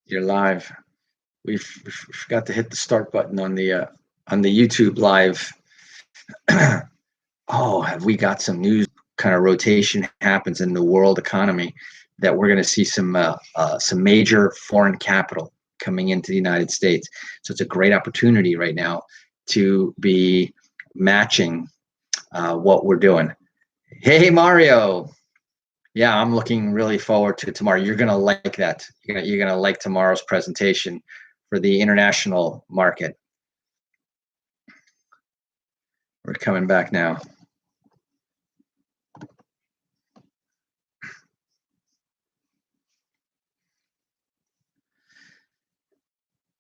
You're live. We forgot to hit the start button on the YouTube live. Oh, have we got some news? Kind of rotation happens in the world economy that we're going to see some major foreign capital coming into the United States. So it's a great opportunity right now to be matching what we're doing. Hey, Mario. Yeah, I'm looking really forward to tomorrow. You're gonna like that. You're gonna like tomorrow's presentation for the international market. We're coming back now.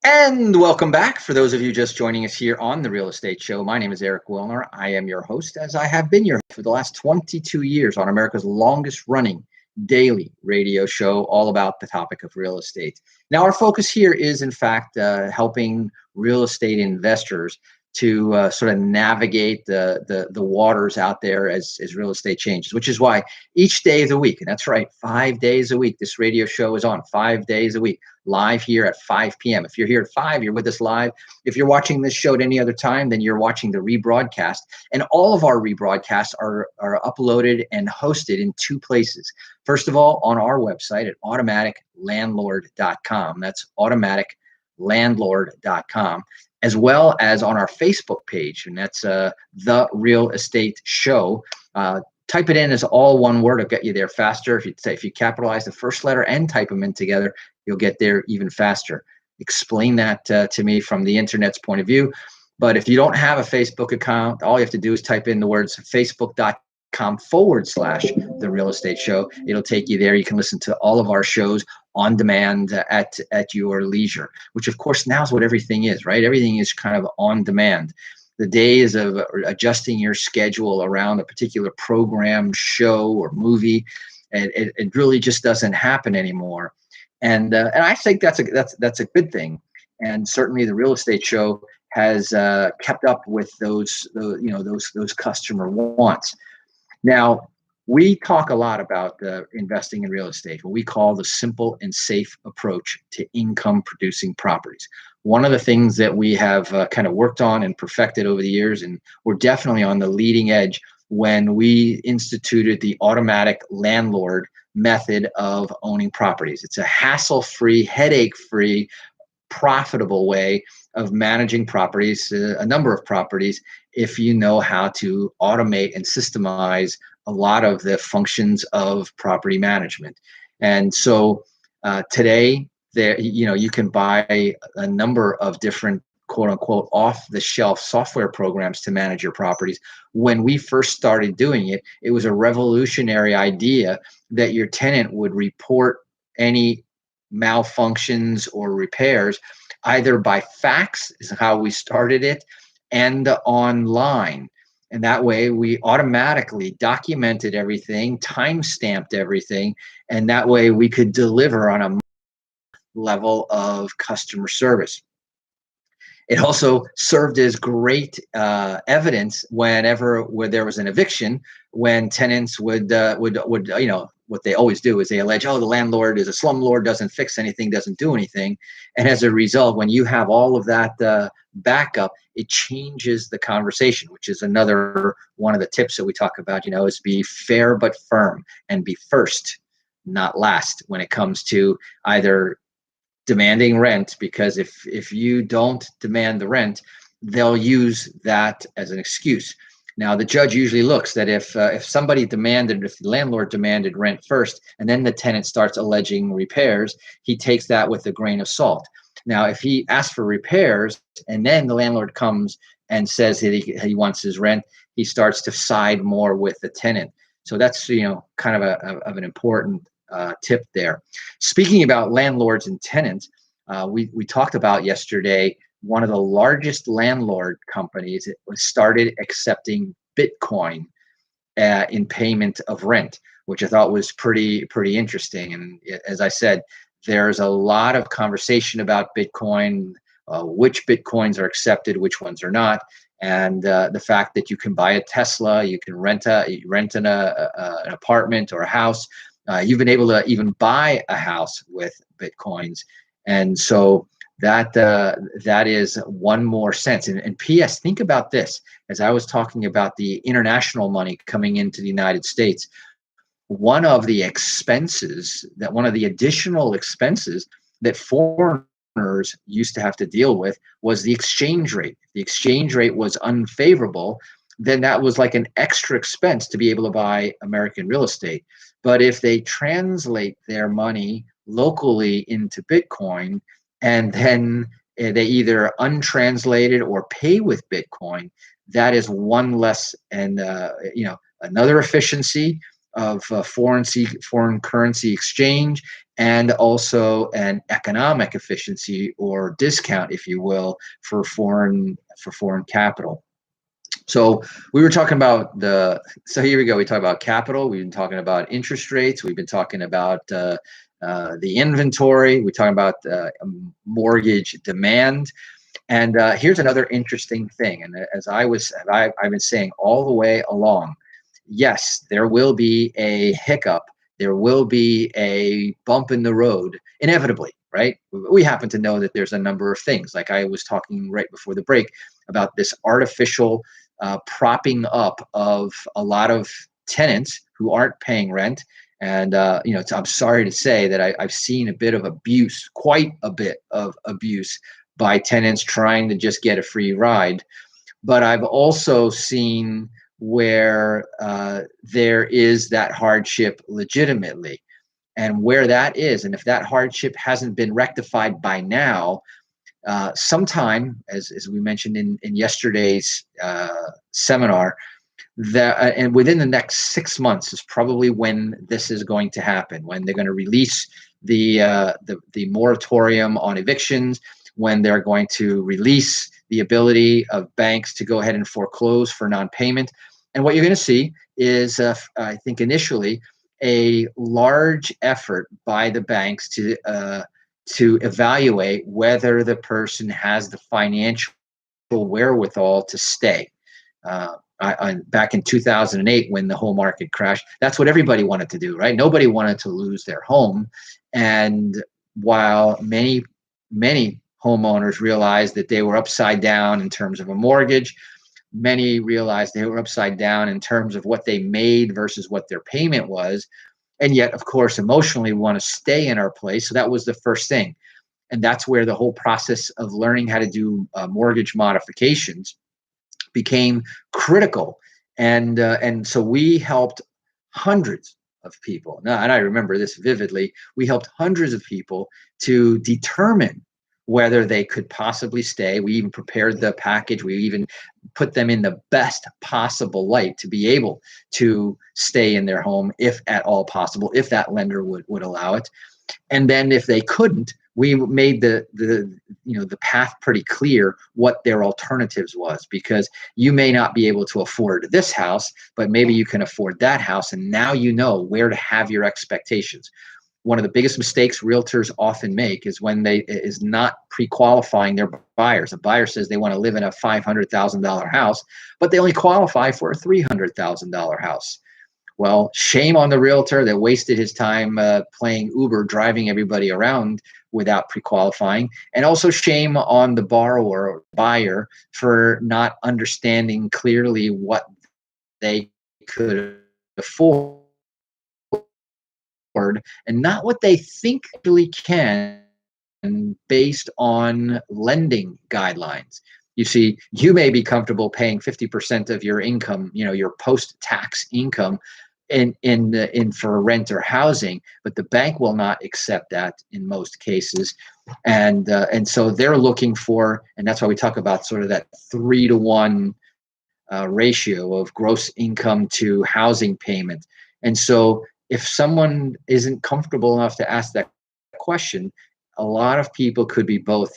And welcome back. For those of you just joining us here on the Real Estate Show, my name is Eric Willner. I am your host, as I have been your host for the last 22 years on America's longest running daily radio show, all about the topic of real estate. Now, our focus here is, in fact, helping real estate investors to sort of navigate the waters out there as real estate changes, which is why each day of the week, and that's right, 5 days a week, this radio show is on 5 days a week, live here at 5 p.m. If you're here at 5, you're with us live. If you're watching this show at any other time, then you're watching the rebroadcast. And all of our rebroadcasts are uploaded and hosted in two places. First of all, on our website at automaticlandlord.com. That's automaticlandlord.com, as well as on our Facebook page, and that's The Real Estate Show. Type it in as all one word. It'll get you there faster. If you capitalize the first letter and type them in together, you'll get there even faster. Explain that to me from the internet's point of view. But if you don't have a Facebook account, all you have to do is type in the words facebook.com/The Real Estate Show. It'll take you there. You can listen to all of our shows on demand at your leisure, which of course now is what everything is, right? Everything is kind of on demand. The days of adjusting your schedule around a particular program, show, or movie, it really just doesn't happen anymore. And I think that's a good thing. And certainly the Real Estate Show has kept up with those customer wants. Now, we talk a lot about investing in real estate, what we call the simple and safe approach to income producing properties. One of the things that we have kind of worked on and perfected over the years, and we're definitely on the leading edge when we instituted the automatic landlord method of owning properties. It's a hassle-free, headache-free, profitable way of managing properties, a number of properties, if you know how to automate and systemize a lot of the functions of property management. And so today, you can buy a number of different quote unquote off the shelf software programs to manage your properties. When we first started doing it, it was a revolutionary idea that your tenant would report any malfunctions or repairs either by fax, is how we started it, and online. And that way we automatically documented everything, time-stamped everything, and that way we could deliver on a level of customer service. It also served as great evidence whenever where there was an eviction, when tenants would what they always do is they allege, oh, the landlord is a slumlord, doesn't fix anything, doesn't do anything. And as a result, when you have all of that backup, it changes the conversation, which is another one of the tips that we talk about, is be fair but firm and be first, not last, when it comes to either demanding rent, because if you don't demand the rent, they'll use that as an excuse. Now, the judge usually looks that if the landlord demanded rent first, and then the tenant starts alleging repairs, he takes that with a grain of salt. Now, if he asks for repairs and then the landlord comes and says that he wants his rent, he starts to side more with the tenant. So that's kind of an important tip there. Speaking about landlords and tenants, we talked about yesterday one of the largest landlord companies started accepting Bitcoin in payment of rent, which I thought was pretty interesting. And as I said, there's a lot of conversation about Bitcoin, which Bitcoins are accepted, which ones are not, and the fact that you can buy a Tesla, you can rent an apartment or a house. You've been able to even buy a house with Bitcoins. And so that is one more sense. And P.S. Think about this: as I was talking about the international money coming into the United States, one of the additional expenses that foreigners used to have to deal with was the exchange rate. If the exchange rate was unfavorable, then that was like an extra expense to be able to buy American real estate. But if they translate their money locally into Bitcoin, and then they either untranslate it or pay with Bitcoin, that is one less, and another efficiency of foreign currency exchange, and also an economic efficiency or discount, if you will, for foreign capital. So we were talking about so here we go. We talk about capital. We've been talking about interest rates. We've been talking about the inventory. We're talking about mortgage demand. And here's another interesting thing. And as I've been saying all the way along, yes, there will be a hiccup. There will be a bump in the road, inevitably, right? We happen to know that there's a number of things, like I was talking right before the break about this artificial propping up of a lot of tenants who aren't paying rent. And, I'm sorry to say that I've seen a bit of abuse, quite a bit of abuse by tenants trying to just get a free ride. But I've also seen where there is that hardship legitimately, and where that is, and if that hardship hasn't been rectified by now, sometime, as we mentioned in yesterday's seminar, that and within the next 6 months is probably when this is going to happen, when they're going to release the moratorium on evictions, when they're going to release the ability of banks to go ahead and foreclose for non-payment. And what you're going to see is, I think initially, a large effort by the banks to evaluate whether the person has the financial wherewithal to stay. Back in 2008, when the whole market crashed, that's what everybody wanted to do, right? Nobody wanted to lose their home. And while many homeowners realized that they were upside down in terms of a mortgage, many realized they were upside down in terms of what they made versus what their payment was. And yet, of course, emotionally, we want to stay in our place. So that was the first thing. And that's where the whole process of learning how to do mortgage modifications became critical. And so we helped hundreds of people. Now, and I remember this vividly. We helped hundreds of people to determine whether they could possibly stay. We even prepared the package. We even put them in the best possible light to be able to stay in their home, if at all possible, if that lender would allow it. And then if they couldn't, we made the path pretty clear what their alternatives was, because you may not be able to afford this house, but maybe you can afford that house. And now you know where to have your expectations. One of the biggest mistakes realtors often make is when is not pre-qualifying their buyers. A buyer says they want to live in a $500,000 house, but they only qualify for a $300,000 house. Well, shame on the realtor that wasted his time playing Uber, driving everybody around without pre-qualifying, and also shame on the borrower or buyer for not understanding clearly what they could afford and not what they think really can based on lending guidelines. You see, you may be comfortable paying 50% of your income, your post-tax income in for rent or housing, but the bank will not accept that in most cases. And so they're looking for, and that's why we talk about sort of that 3-to-1 ratio of gross income to housing payment. And so if someone isn't comfortable enough to ask that question, a lot of people could be both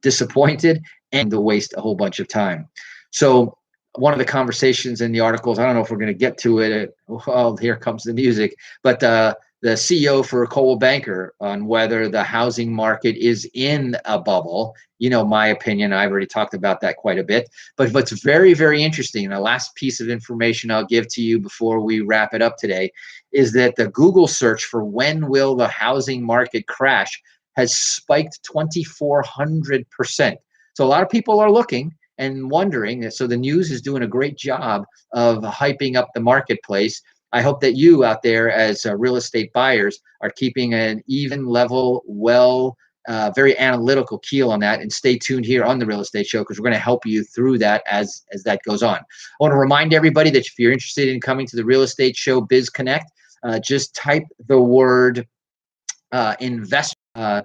disappointed and to waste a whole bunch of time. So one of the conversations in the articles, I don't know if we're going to get to it. Well, here comes the music. But the CEO for Coldwell Banker on whether the housing market is in a bubble. My opinion, I've already talked about that quite a bit. But what's very, very interesting, and the last piece of information I'll give to you before we wrap it up today, is that the Google search for when will the housing market crash has spiked 2,400%. So a lot of people are looking and wondering. So the news is doing a great job of hyping up the marketplace. I hope that you out there as real estate buyers are keeping an even level, very analytical keel on that, and stay tuned here on the Real Estate Show, because we're going to help you through that as that goes on. I want to remind everybody that if you're interested in coming to the Real Estate Show Biz Connect, just type the word invest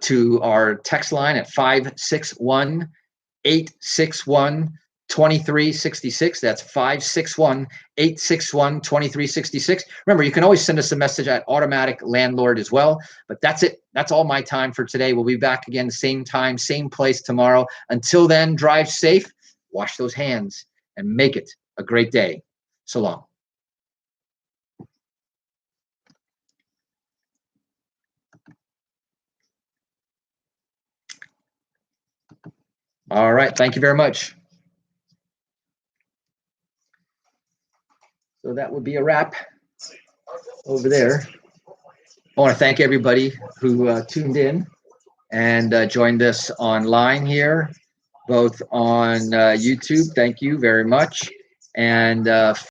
to our text line at 561-861-2366. That's 561-861-2366. Remember, you can always send us a message at Automatic Landlord as well. But that's it. That's all my time for today. We'll be back again, same time, same place tomorrow. Until then, drive safe, wash those hands, and make it a great day. So long. All right. Thank you very much. So that would be a wrap over there. I want to thank everybody who tuned in and joined us online here, both on YouTube. Thank you very much. And